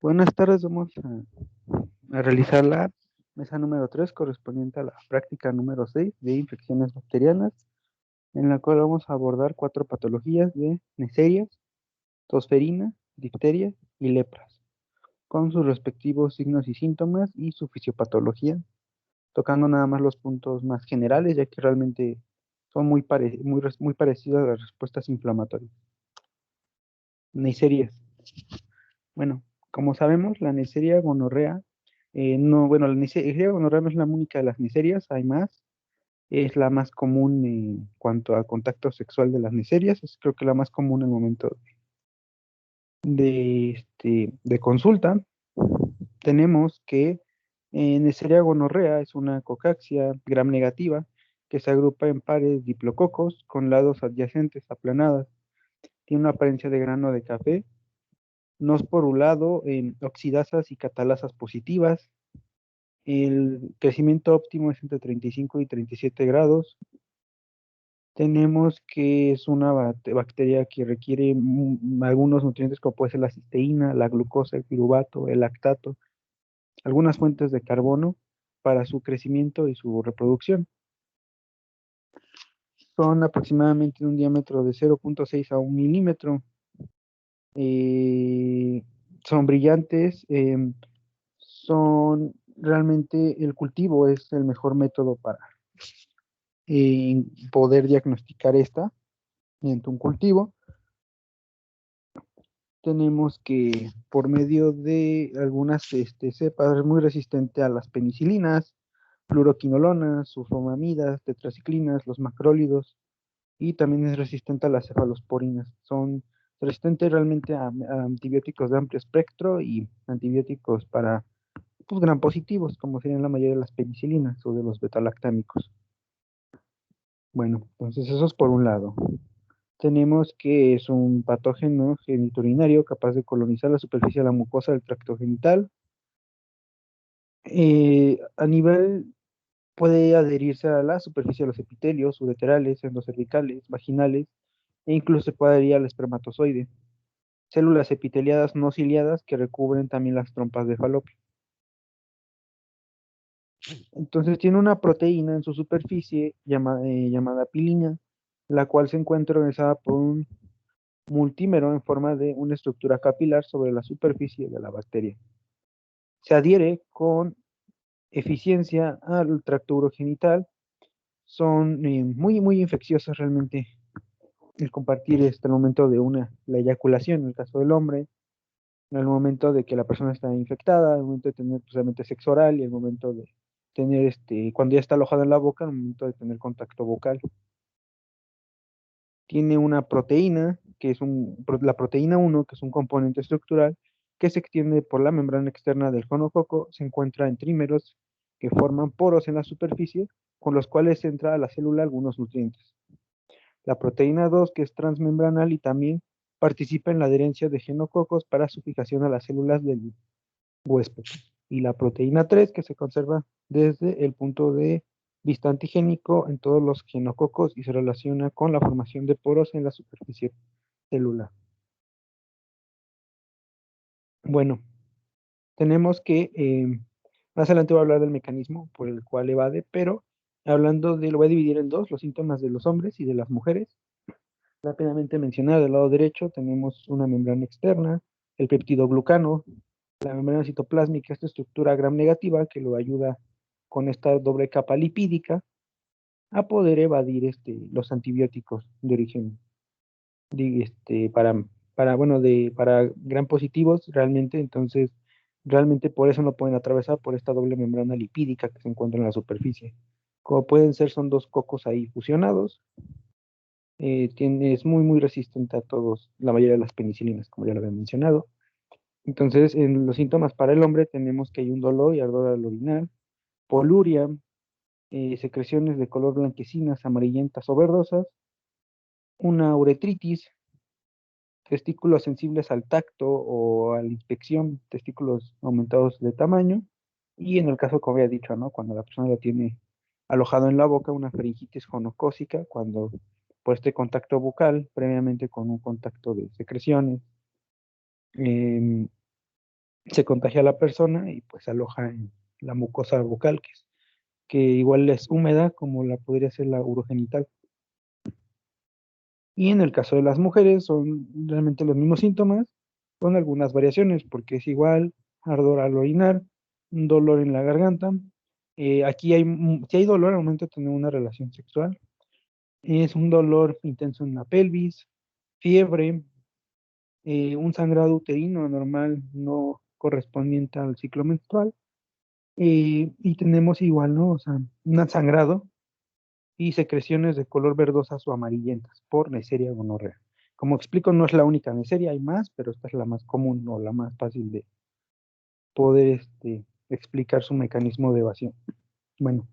Buenas tardes, vamos a realizar la mesa número 3 correspondiente a la práctica número 6 de infecciones bacterianas, en la cual vamos a abordar 4 patologías de Neisseria, tosferina, difteria y lepras, con sus respectivos signos y síntomas y su fisiopatología, tocando nada más los puntos más generales, ya que realmente son muy parecidas a las respuestas inflamatorias. Neisseria. Bueno, como sabemos, la Neisseria gonorrea, la Neisseria gonorrea no es la única de las Neisserias, hay más. Es la más común en cuanto a contacto sexual de las Neisserias, es creo que la más común en el momento de consulta. Tenemos que Neisseria gonorrea es una cocaxia gram negativa que se agrupa en pares diplococos con lados adyacentes aplanadas. Tiene una apariencia de grano de café, no esporulado en oxidasas y catalasas positivas. El crecimiento óptimo es entre 35 y 37 grados. Tenemos que es una bacteria que requiere algunos nutrientes como puede ser la cisteína, la glucosa, el piruvato, el lactato, algunas fuentes de carbono para su crecimiento y su reproducción. Son aproximadamente de un diámetro de 0.6 a 1 milímetro. Eh, Son brillantes, son realmente el cultivo es el mejor método para poder diagnosticar esta mediante un cultivo. Tenemos que por medio de algunas cepas es muy resistente a las penicilinas, fluoroquinolonas, sulfonamidas, tetraciclinas, los macrólidos, y también es resistente a las cefalosporinas. Son resistentes realmente a antibióticos de amplio espectro y antibióticos para pues, gram positivos, como serían la mayoría de las penicilinas o de los betalactámicos. Bueno, entonces eso es por un lado. Tenemos que es un patógeno geniturinario capaz de colonizar la superficie de la mucosa del tracto genital. A nivel puede adherirse a la superficie de los epitelios ureterales, endocervicales, vaginales, e incluso se puede adherir al espermatozoide. Células epiteliadas no ciliadas que recubren también las trompas de falopio. Entonces tiene una proteína en su superficie llamada pilina, la cual se encuentra organizada por un multímero en forma de una estructura capilar sobre la superficie de la bacteria. Se adhiere con eficiencia al tracto urogenital. Son muy infecciosas realmente el compartir el momento de la eyaculación, en el caso del hombre, en el momento de que la persona está infectada, el momento de tener precisamente sexo oral y el momento de tener cuando ya está alojado en la boca, en el momento de tener contacto vocal. Tiene una proteína, la proteína 1, que es un componente estructural, que se extiende por la membrana externa del gonococo, se encuentra en trímeros que forman poros en la superficie, con los cuales entra a la célula algunos nutrientes. La proteína 2, que es transmembranal y también participa en la adherencia de genococos para su fijación a las células del huésped. Y la proteína 3, que se conserva desde el punto de vista antigénico en todos los genococos y se relaciona con la formación de poros en la superficie celular. Bueno, tenemos que, más adelante voy a hablar del mecanismo por el cual evade, pero lo voy a dividir en dos, los síntomas de los hombres y de las mujeres. Rápidamente mencionar, del lado derecho tenemos una membrana externa, el peptidoglucano, la membrana citoplásmica, esta estructura gram negativa que lo ayuda con esta doble capa lipídica a poder evadir los antibióticos de origen para gram positivos realmente, entonces realmente por eso no pueden atravesar por esta doble membrana lipídica que se encuentra en la superficie. Como pueden ser, son dos cocos ahí fusionados. Es muy resistente a la mayoría de las penicilinas, como ya lo había mencionado. Entonces, en los síntomas para el hombre tenemos que hay un dolor y ardor al orinar, poluria, secreciones de color blanquecinas, amarillentas o verdosas, una uretritis, testículos sensibles al tacto o a la inspección, testículos aumentados de tamaño, y en el caso que había dicho, ¿no? Cuando la persona lo tiene alojado en la boca, una faringitis gonocócica, cuando por este contacto bucal, previamente con un contacto de secreciones, se contagia a la persona y pues se aloja en la mucosa bucal, que igual es húmeda como la podría ser la urogenital. Y en el caso de las mujeres son realmente los mismos síntomas, con algunas variaciones, porque es igual ardor al orinar, un dolor en la garganta. Aquí si hay dolor al momento de tener una relación sexual, es un dolor intenso en la pelvis, fiebre, un sangrado uterino normal no correspondiente al ciclo menstrual, y tenemos igual, ¿no? O sea, un sangrado y secreciones de color verdosas o amarillentas por Neisseria gonorrea. Como explico, no es la única Neisseria, hay más, pero esta es la más común o la más fácil de poder explicar su mecanismo de evasión. Bueno,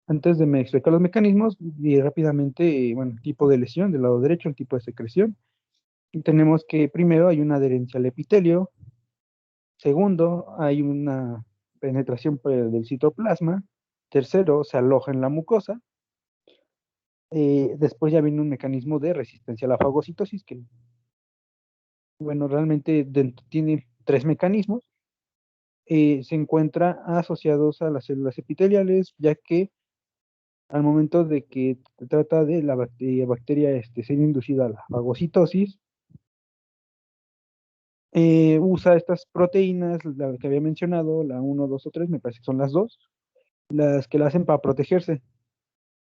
antes de me explicar los mecanismos, y rápidamente, bueno, tipo de lesión del lado derecho, el tipo de secreción. Y tenemos que primero hay una adherencia al epitelio, segundo, hay una penetración del citoplasma, tercero, se aloja en la mucosa. Después ya viene un mecanismo de resistencia a la fagocitosis, que, bueno, realmente tiene tres mecanismos. Se encuentra asociados a las células epiteliales, ya que al momento de que se trata de la bacteria ser inducida a la fagocitosis, usa estas proteínas, la que había mencionado, la uno 2 o 3 me parece que son las dos, las que la hacen para protegerse.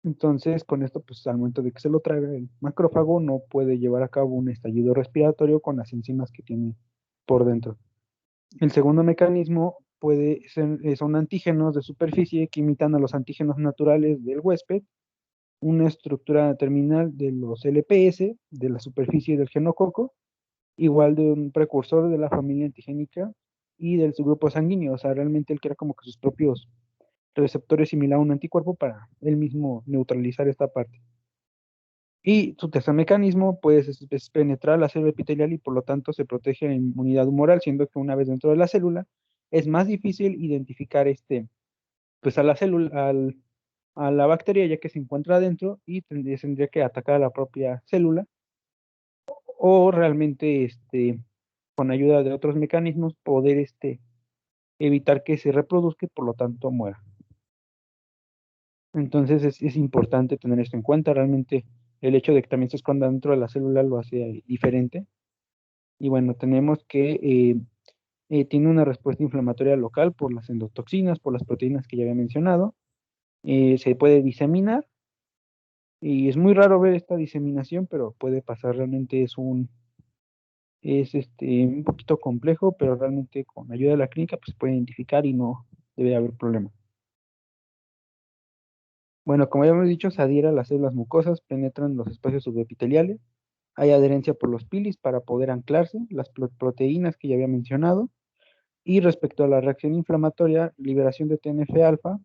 Entonces, con esto, pues al momento de que se lo traga, el macrófago no puede llevar a cabo un estallido respiratorio con las enzimas que tiene por dentro. El segundo mecanismo son antígenos de superficie que imitan a los antígenos naturales del huésped, una estructura terminal de los LPS, de la superficie del genococo, igual de un precursor de la familia antigénica y del subgrupo sanguíneo. O sea, realmente él crea como que sus propios receptores similar a un anticuerpo para él mismo neutralizar esta parte. Y su tercer mecanismo, pues, es penetrar la célula epitelial y por lo tanto se protege la inmunidad humoral, siendo que una vez dentro de la célula es más difícil identificar pues a la célula, a la bacteria ya que se encuentra adentro y tendría que atacar a la propia célula o realmente con ayuda de otros mecanismos poder evitar que se reproduzca y por lo tanto muera. Entonces es importante tener esto en cuenta. Realmente el hecho de que también se esconda dentro de la célula lo hace diferente. Y bueno, tenemos que tiene una respuesta inflamatoria local por las endotoxinas, por las proteínas que ya había mencionado. Se puede diseminar y es muy raro ver esta diseminación, pero puede pasar. Realmente es un poquito complejo, pero realmente con ayuda de la clínica pues se puede identificar y no debe haber problema. Bueno, como ya hemos dicho, se adhiere a las células mucosas, penetran los espacios subepiteliales, hay adherencia por los pilis para poder anclarse, las proteínas que ya había mencionado, y respecto a la reacción inflamatoria, liberación de TNF-alfa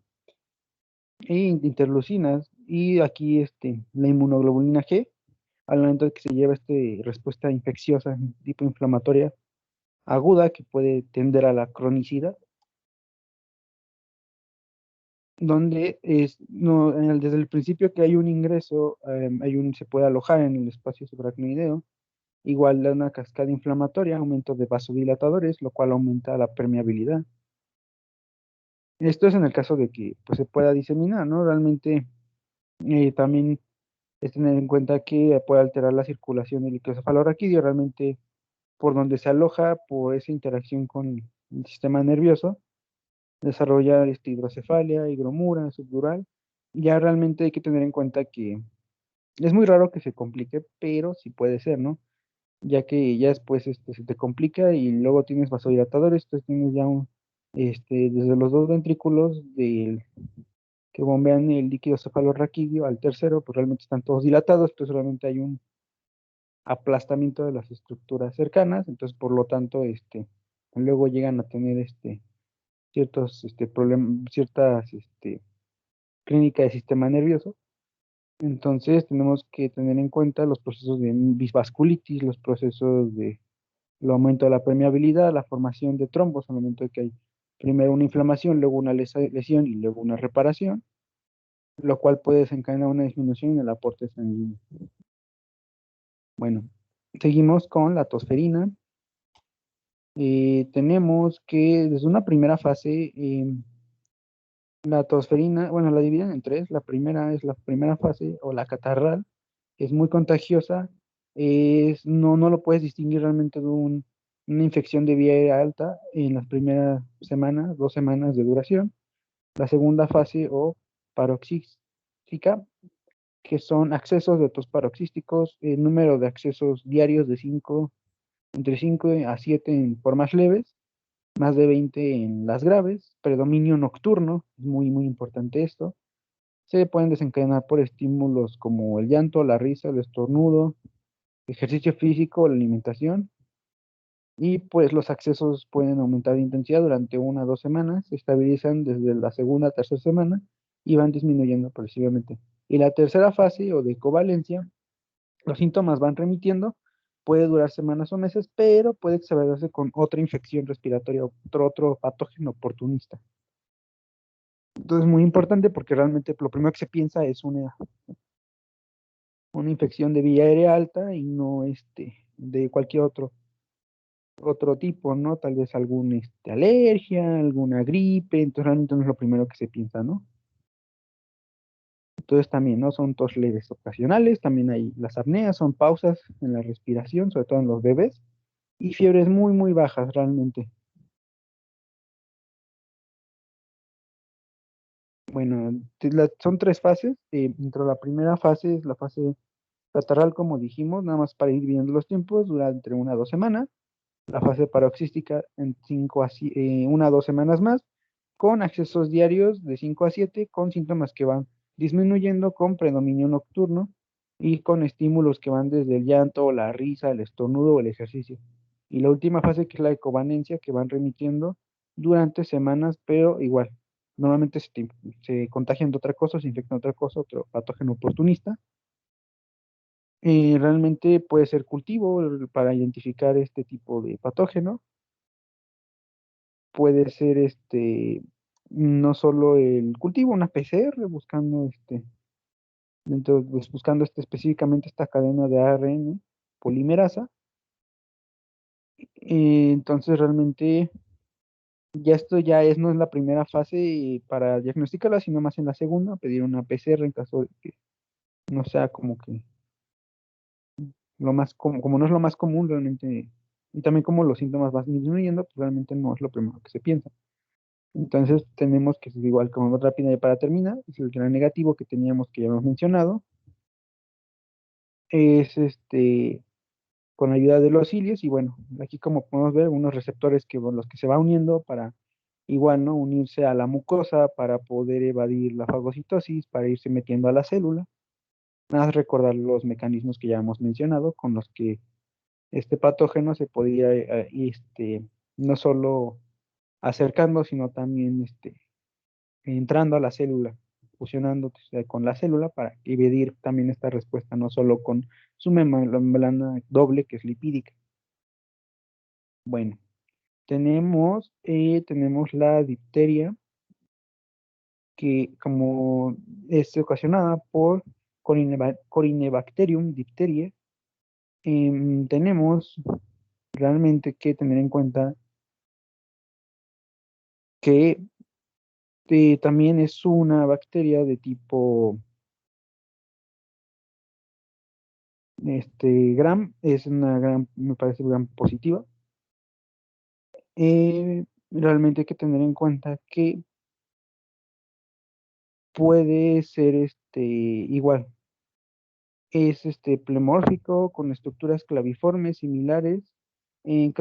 e interleucinas, y aquí la inmunoglobulina G, al momento de que se lleva respuesta infecciosa tipo inflamatoria aguda que puede tender a la cronicidad, donde no, desde el principio que hay un ingreso, se puede alojar en el espacio subaracnoideo, igual da una cascada inflamatoria, aumento de vasodilatadores, lo cual aumenta la permeabilidad. Esto es en el caso de que pues, se pueda diseminar, ¿no? Realmente también es tener en cuenta que puede alterar la circulación del líquido cefalorraquídeo, realmente por donde se aloja, por esa interacción con el sistema nervioso, desarrollar hidrocefalia, higromura, subdural. Ya realmente hay que tener en cuenta que es muy raro que se complique, pero sí puede ser, ¿no? Ya que ya después se te complica y luego tienes vasodilatadores, entonces tienes ya desde los dos ventrículos que bombean el líquido cefalorraquídeo al tercero, pues realmente están todos dilatados, pues solamente hay un aplastamiento de las estructuras cercanas, entonces por lo tanto, luego llegan a tener ciertos problemas, ciertas clínica del sistema nervioso. Entonces tenemos que tener en cuenta los procesos de bisvasculitis, los procesos de el aumento de la permeabilidad, la formación de trombos al momento de que hay primero una inflamación, luego una lesión y luego una reparación, lo cual puede desencadenar una disminución en el aporte sanguíneo. Bueno, seguimos con la tosferina. Tenemos que desde una primera fase, la tosferina, bueno, la dividen en tres. La primera es la primera fase o la catarral, que es muy contagiosa. No lo puedes distinguir realmente de una infección de vía aérea alta en las primeras semanas, 2 semanas de duración. La segunda fase o paroxística, que son accesos de tos paroxísticos, el número de accesos diarios de 5, entre 5 a 7 en formas leves, más de 20 en las graves, predominio nocturno, es muy, muy importante esto. Se pueden desencadenar por estímulos como el llanto, la risa, el estornudo, ejercicio físico, la alimentación, y pues los accesos pueden aumentar de intensidad durante 1 a 2 semanas, se estabilizan desde la segunda a tercera semana y van disminuyendo progresivamente. Y la tercera fase o de covalencia, los síntomas van remitiendo, puede durar semanas o meses, pero puede exacerbarse con otra infección respiratoria, otro patógeno oportunista. Entonces, muy importante porque realmente lo primero que se piensa es una infección de vía aérea alta y no de cualquier otro tipo, ¿no? Tal vez alguna alergia, alguna gripe, entonces realmente no es lo primero que se piensa, ¿no? Entonces también, ¿no? Son tos leves ocasionales, también hay las apneas, son pausas en la respiración, sobre todo en los bebés, y fiebres muy, muy bajas realmente. Bueno, son 3 fases. Dentro de la primera fase es la fase catarral, como dijimos, nada más para ir viendo los tiempos, dura entre 1 a 2 semanas. La fase paroxística en 1 a 2 semanas más, con accesos diarios de 5 a 7, con síntomas que van disminuyendo con predominio nocturno y con estímulos que van desde el llanto, la risa, el estornudo o el ejercicio. Y la última fase, que es la de covalencia, que van remitiendo durante semanas, pero igual, normalmente se contagian de otra cosa, se infectan de otra cosa, otro patógeno oportunista. Realmente puede ser cultivo para identificar este tipo de patógeno. Puede ser no solo el cultivo, una PCR, buscando específicamente esta cadena de ARN polimerasa. Entonces realmente ya esto no es la primera fase para diagnosticarla, sino más en la segunda, pedir una PCR en caso de que no sea como que como no es lo más común realmente, y también como los síntomas van disminuyendo, pues realmente no es lo primero que se piensa. Entonces tenemos que, igual como más rápida y para terminar, es el gran negativo que teníamos, que ya hemos mencionado, es con ayuda de los cilios. Y bueno, aquí como podemos ver, unos receptores los que se va uniendo para igual, ¿no? Unirse a la mucosa para poder evadir la fagocitosis, para irse metiendo a la célula. Nada más recordar los mecanismos que ya hemos mencionado, con los que este patógeno se podía, no solo acercando, sino también entrando a la célula, fusionándose con la célula para evadir también esta respuesta, no solo con su membrana doble, que es lipídica. Bueno, tenemos la difteria, que como es ocasionada por Corynebacterium diphtheriae. Tenemos realmente que tener en cuenta que también es una bacteria de tipo gram, es una gram, me parece gram positiva. Realmente hay que tener en cuenta que puede ser igual, es plemórfico con estructuras claviformes similares. En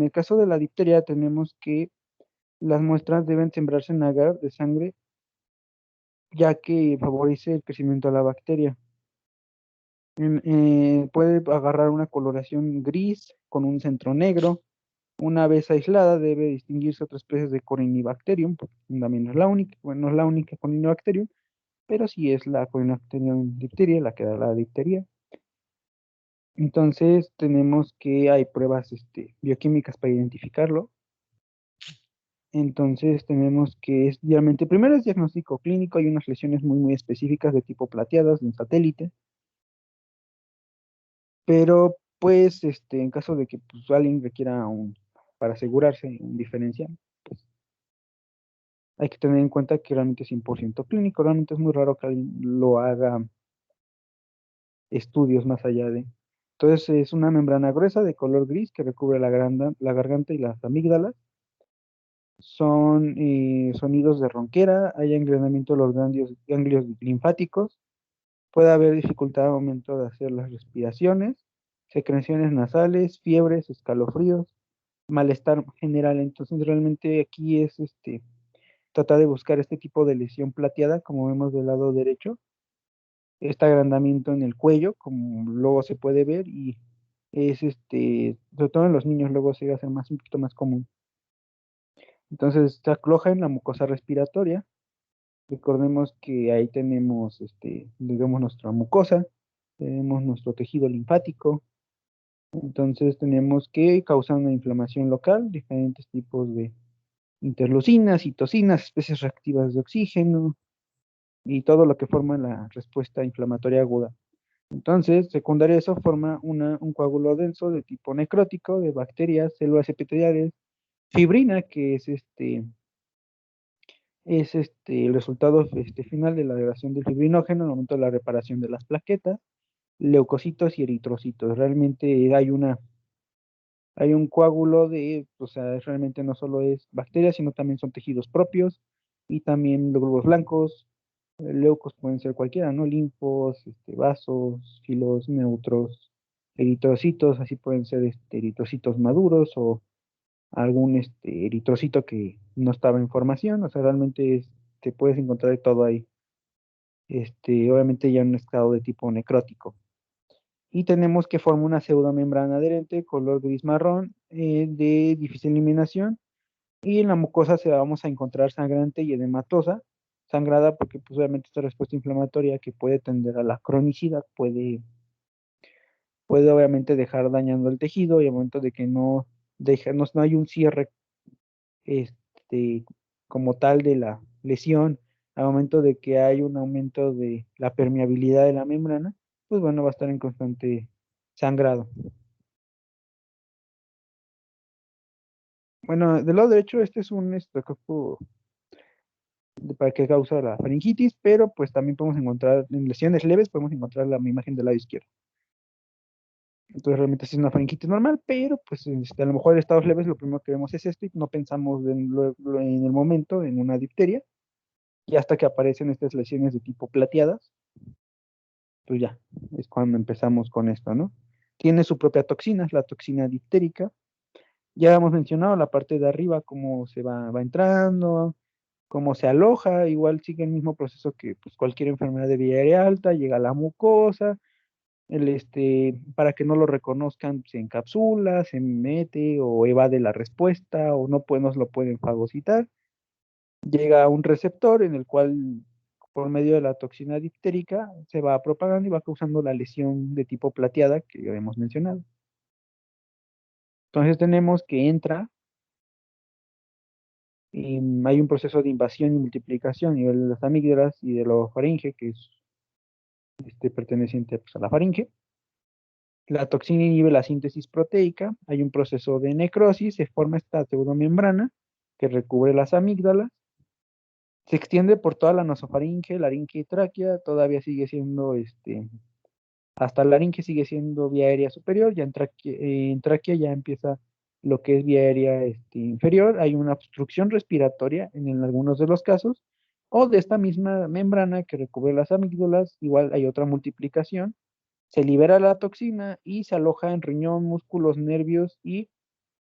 el caso de la difteria tenemos que las muestras deben sembrarse en agar de sangre, ya que favorece el crecimiento de la bacteria. Puede agarrar una coloración gris con un centro negro. Una vez aislada debe distinguirse otras especies de Corynebacterium, porque también no es la única, bueno, no es la única Corynebacterium, pero sí es la Corynebacterium diphtheria la que da la difteria. Entonces tenemos que hay pruebas bioquímicas para identificarlo. Entonces tenemos que realmente, primero es diagnóstico clínico, hay unas lesiones muy, muy específicas de tipo plateadas en satélite, pero pues en caso de que pues, alguien requiera para asegurarse un diferencial. Pues hay que tener en cuenta que realmente es 100% clínico, realmente es muy raro que alguien lo haga estudios más allá de. Entonces es una membrana gruesa de color gris que recubre la garganta y las amígdalas. Son sonidos de ronquera, hay engrenamiento de los ganglios linfáticos, puede haber dificultad de aumento de hacer las respiraciones, secreciones nasales, fiebres, escalofríos, malestar general. Entonces realmente aquí es tratar de buscar este tipo de lesión plateada, como vemos del lado derecho, este agrandamiento en el cuello, como luego se puede ver, y es sobre todo en los niños luego se hace más, un poquito más común. Entonces se aloja en la mucosa respiratoria. Recordemos que ahí tenemos, digamos, nuestra mucosa, tenemos nuestro tejido linfático, entonces tenemos que causar una inflamación local, diferentes tipos de interleucinas, citocinas, especies reactivas de oxígeno y todo lo que forma la respuesta inflamatoria aguda. Entonces, secundaria a eso forma un coágulo denso de tipo necrótico de bacterias, células epiteliales, fibrina, que es el resultado final de la degradación del fibrinógeno en el momento de la reparación de las plaquetas, leucocitos y eritrocitos. Realmente hay un coágulo o sea, realmente no solo es bacterias, sino también son tejidos propios y también los glóbulos blancos, leucos pueden ser cualquiera, ¿no? Linfos, vasos, filos, neutros, eritrocitos, así pueden ser eritrocitos maduros o algún eritrocito que no estaba en formación, o sea, realmente te puedes encontrar de todo ahí. Obviamente ya en un estado de tipo necrótico. Y tenemos que forma una pseudomembrana adherente, color gris marrón, de difícil eliminación. Y en la mucosa se vamos a encontrar sangrante y edematosa, sangrada porque pues obviamente esta respuesta inflamatoria que puede tender a la cronicidad puede obviamente dejar dañando el tejido y al momento de que no hay un cierre este, como tal de la lesión, al momento de que hay un aumento de la permeabilidad de la membrana, pues bueno, va a estar en constante sangrado. Bueno, del lado derecho, este es un estocopo para que causa la faringitis, pero pues también podemos encontrar, en lesiones leves, podemos encontrar la imagen del lado izquierdo. Entonces realmente sí es una faringitis normal, pero pues a lo mejor en estados leves lo primero que vemos es esto y no pensamos en el momento en una difteria, y hasta que aparecen estas lesiones de tipo plateadas, pues ya, es cuando empezamos con esto, ¿no? Tiene su propia toxina, es la toxina difterica. Ya hemos mencionado la parte de arriba, cómo va entrando, cómo se aloja, igual sigue el mismo proceso que pues, cualquier enfermedad de vía aérea alta, llega a la mucosa, para que no lo reconozcan, se encapsula, se mete o evade la respuesta o no lo pueden fagocitar. Llega a un receptor en el cual, por medio de la toxina difterica, se va propagando y va causando la lesión de tipo plateada que ya hemos mencionado. Entonces tenemos que entra, y hay un proceso de invasión y multiplicación a nivel de las amígdalas y de la faringe, que es perteneciente pues, a la faringe. La toxina inhibe la síntesis proteica, hay un proceso de necrosis, se forma esta pseudomembrana que recubre las amígdalas, se extiende por toda la nasofaringe, laringe y tráquea, todavía sigue siendo, hasta la laringe sigue siendo vía aérea superior, ya en tráquea ya empieza lo que es vía aérea inferior, hay una obstrucción respiratoria en algunos de los casos, o de esta misma membrana que recubre las amígdalas, igual hay otra multiplicación, se libera la toxina y se aloja en riñón, músculos, nervios y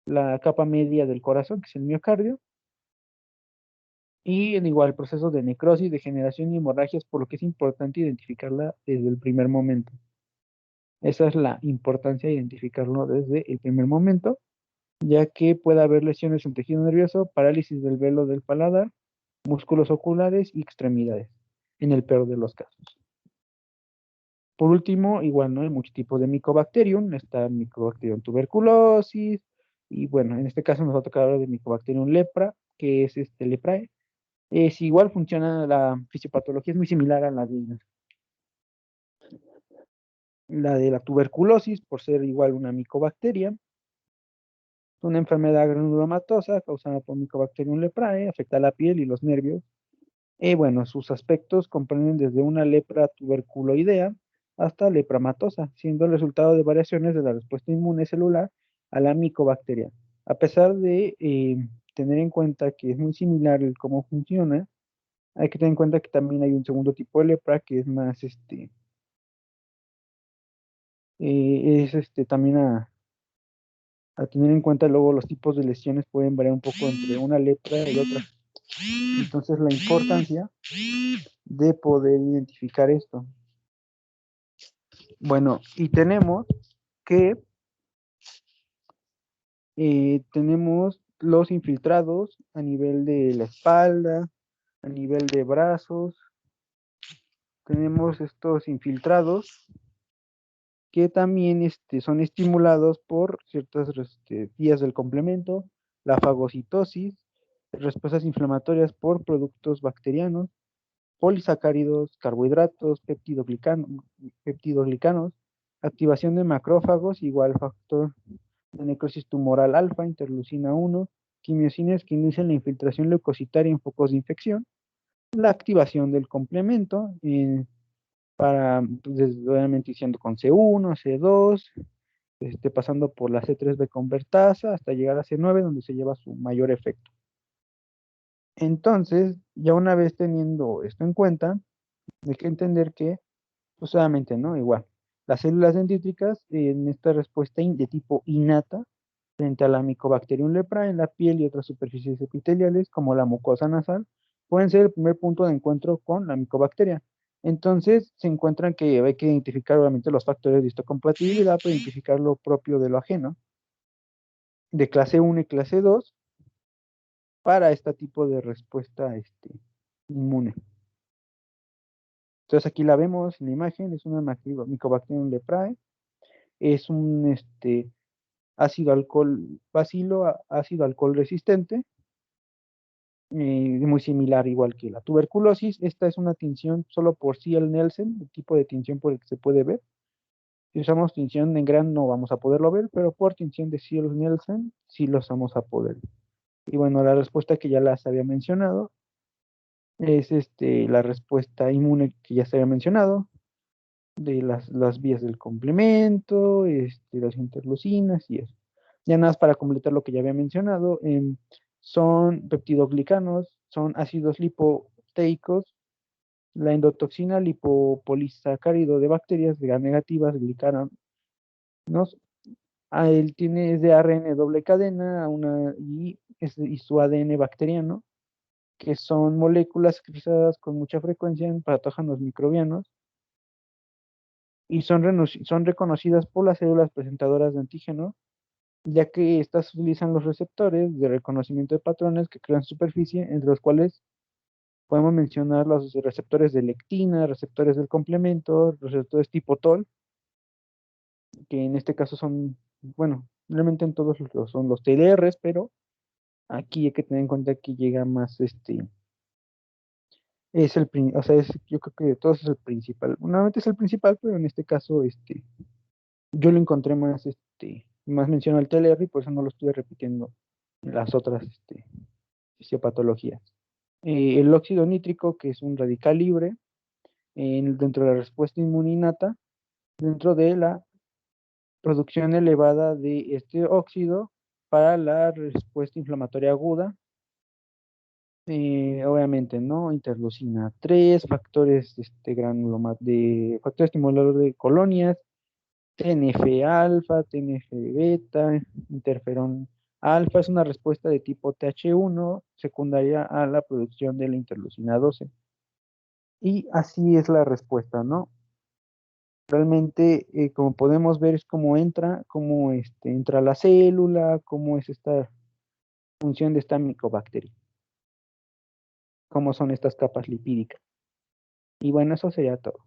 la capa media del corazón, que es el miocardio, y en igual proceso de necrosis, degeneración y hemorragias, por lo que es importante identificarla desde el primer momento. Esa es la importancia de identificarlo desde el primer momento, ya que puede haber lesiones en tejido nervioso, parálisis del velo del paladar, músculos oculares y extremidades, en el peor de los casos. Por último, igual, ¿no? Hay muchos tipos de Mycobacterium, está Mycobacterium tuberculosis, y bueno, en este caso nos va a tocar hablar de Mycobacterium lepra, que es leprae. Es igual, funciona, la fisiopatología es muy similar a la de la tuberculosis, por ser igual una micobacteria. Una enfermedad granulomatosa causada por Mycobacterium leprae, afecta la piel y los nervios. Bueno, sus aspectos comprenden desde una lepra tuberculoidea hasta lepra matosa, siendo el resultado de variaciones de la respuesta inmune celular a la micobacteria. A pesar de tener en cuenta que es muy similar el cómo funciona, hay que tener en cuenta que también hay un segundo tipo de lepra que es más, también a tener en cuenta. Luego los tipos de lesiones pueden variar un poco entre una lepra y otra. Entonces la importancia de poder identificar esto. Bueno, y tenemos que tenemos los infiltrados a nivel de la espalda, a nivel de brazos. Tenemos estos infiltrados que también son estimulados por ciertas vías del complemento, la fagocitosis, respuestas inflamatorias por productos bacterianos, polisacáridos, carbohidratos, peptidoglicanos, activación de macrófagos, igual factor de necrosis tumoral alfa, interleucina 1, quimiosines que inician la infiltración leucocitaria en focos de infección, la activación del complemento, para, pues, obviamente iniciando con C1, C2, pasando por la C3b convertasa hasta llegar a C9, donde se lleva su mayor efecto. Entonces, ya una vez teniendo esto en cuenta, hay que entender que, pues obviamente, ¿no? Igual, las células dendríticas en esta respuesta de tipo innata frente a la Mycobacterium leprae en la piel y otras superficies epiteliales, como la mucosa nasal, pueden ser el primer punto de encuentro con la micobacteria. Entonces, se encuentran que hay que identificar obviamente los factores de histocompatibilidad para identificar lo propio de lo ajeno, de clase 1 y clase 2, para este tipo de respuesta inmune. Entonces aquí la vemos en la imagen, es una Mycobacterium leprae, es un ácido alcohol, bacilo ácido alcohol resistente, muy similar igual que la tuberculosis. Esta es una tinción solo por Ciel-Nielsen, el tipo de tinción por el que se puede ver. Si usamos tinción en gran no vamos a poderlo ver, pero por tinción de Ciel-Nielsen sí los vamos a poder. Y bueno, la respuesta que ya las había mencionado es la respuesta inmune que ya se había mencionado, de las vías del complemento, las interleucinas y eso. Ya nada más para completar lo que ya había mencionado, son peptidoglicanos, son ácidos lipoteicos, la endotoxina lipopolisacárido de bacterias de gram negativas, glicanos, él es de ARN doble cadena y su ADN bacteriano, que son moléculas cristalizadas con mucha frecuencia en patógenos microbianos, y son reconocidas por las células presentadoras de antígeno, ya que estas utilizan los receptores de reconocimiento de patrones que crean superficie, entre los cuales podemos mencionar los receptores de lectina, receptores del complemento, receptores tipo TOL, que en este caso son, bueno, realmente en todos son los TLRs, pero aquí hay que tener en cuenta que llega más o sea, yo creo que de todos es el principal. Normalmente es el principal, pero en este caso, yo lo encontré más, más menciono el TLR y por eso no lo estuve repitiendo en las otras, fisiopatologías. El óxido nítrico, que es un radical libre, dentro de la respuesta inmuninata, dentro de la producción elevada de este óxido para la respuesta inflamatoria aguda. Obviamente, ¿no? Interleucina 3, factores factores estimuladores de colonias, TNF-alfa, TNF-beta, interferón alfa, es una respuesta de tipo TH1 secundaria a la producción de la interleucina 12. Y así es la respuesta, ¿no? Realmente, como podemos ver, es cómo entra la célula, cómo es esta función de esta micobacteria, cómo son estas capas lipídicas. Y bueno, eso sería todo.